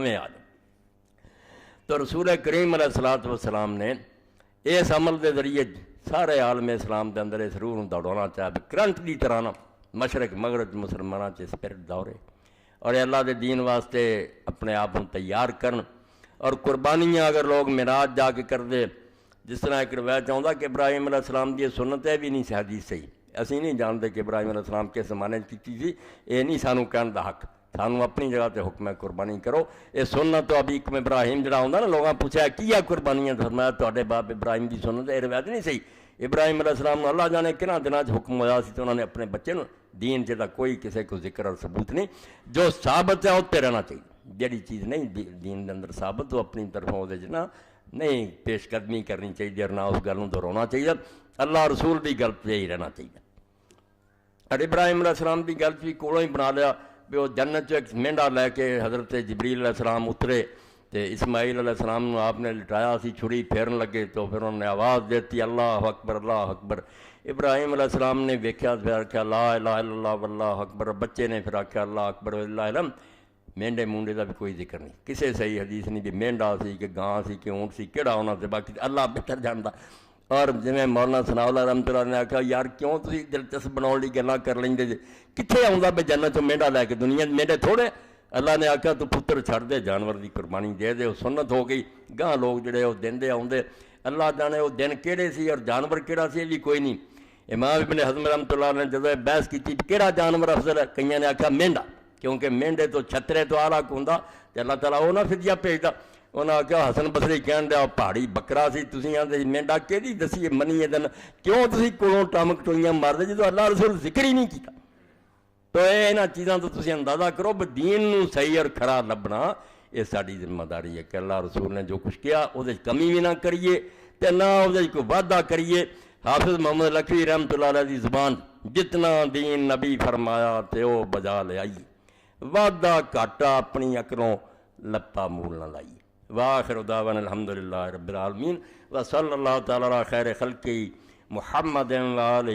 میں آ جائیں۔ تو رسول کریم علیہ الصلوۃ والسلام نے اس عمل کے ذریعے سارے عالم اسلام کے اندر اس روح دوڑانا چاہے کرنٹ کی طرح نا مشرق مغرب مسلمانوں سے اسپرٹ دوڑے اور اللہ کے دین واسطے اپنے آپ کو تیار کرن۔ اور قربانیاں اگر لوگ معراج جا کے کر دے، جس طرح ایک روایت آتا کہ ابراہیم علیہ السلام کی سنت ہے بھی نہیں سی حدیث صحیح، اسی نہیں جانتے کہ ابراہیم علیہ السلام کس زمانے کی تھی، یہ نہیں سانو کہنے دا حق، سانو اپنی جگہ تے حکم ہے قربانی کرو۔ یہ سنت تو ابھی ابراہیم جڑا ہوندا نا، لوگاں پوچھا کیا قربانیاں، فرمایا تواڈے باپ ابراہیم کی سنت ہے، یہ روایت نہیں صحیح۔ ابراہیم علیہ السلام نے اللہ جانے کہنا دنوں حکم ہوا سی تو انہوں نے اپنے بچے نو دین جہاں کوئی کسی کو ذکر اور ثبوت نہیں، جو ثابت ہے اس پہ رہنا چاہیے، جہی چیز نہیں دین کے اندر ثابت وہ اپنی طرفوں وہ نہیں پیش قدمی کرنی چاہیے اور نہ اس گل کو دہرانا چاہیے، اللہ رسول کی گل پہ ہی رہنا چاہیے۔ اور ابراہیم علیہ السلام کی گل بھی کولوں ہی بنا لیا بھی وہ جنت ایک مینڈا لے کے حضرت جبریل علیہ السلام اترے تو اسماعیل علیہ السلام نے آپ نے لٹایا سی، چھری پھیرن لگے تو پھر انہوں نے آواز دیتی اللہ اکبر اللہ اکبر۔ ابراہیم علیہ السلام نے ویکھیا پھر آخیا لا الہ الا اللہ واللہ اکبر، بچے نے پھر آخیا اللہ اکبر واللہ الحمد۔ مینڈے مونڈے کا بھی کوئی ذکر نہیں، کسی صحیح حدیث نہیں بھی مینڈا سی کہ گاں سی کہ اونٹ سی کہڑا ہونا سے، باقی اللہ بہتر جانتا۔ اور جی مولانا ثناء اللہ رحمۃ اللہ نے آخیا یار کیوں تھی دلچسپ بناؤ لی گلاں کر لیں جی، کتنے آؤں بے جنت چوں مینڈا لے کے، دنیا مینڈے تھوڑے۔ اللہ نے آخیا تو پتر چھڑ دے، جانور کی قربانی دے دے، وہ سنت ہو گئی۔ گاں لوگ جڑے وہ دیندے آؤندے، اللہ جانے وہ دن کہڑے سی اور جانور کہڑا سی بھی کوئی نہیں۔ امام ابن حزم رحمۃ اللہ نے جب بحث کی کہڑا جانور افضل ہے، کئیاں نے آخیا مینڈا، کیونکہ مینڈے تو چھترے تو آلہ ہوندا تے اللہ تعالیٰ وہ نہ فدیہ بھیجدا۔ انہوں نے آخیا حسن بصری کہن دیا پہاڑی بکرا سی، تسی آندے مینڈا کہڑی دسی منی دن، کیوں تسی کولوں ٹمک ٹوئیاں مار دے جدوں اللہ رسول ذکر ہی نہیں کیتا۔ تو یہاں چیزاں تو تسی اندازہ کرو بھی دین نو صحیح اور کھڑا لبنا یہ ساری ذمہ داری ہے کہ اللہ رسول نے جو کچھ کیا وہ کمی بھی نہ کریے تے نہ وہ کوئی وعدہ کریے۔ حافظ محمد لکھوی رحمۃ اللہ علیہ دی زبان جتنا دین نبی فرمایا تے وہ بجا لے آئی، وعدہ گھاٹا اپنی اکلوں لپا مول نہ لائی۔ وآخر دعوانا الحمدللہ رب العالمین وصلی اللہ تعالی علی خیر خلقہ محمد وآلہ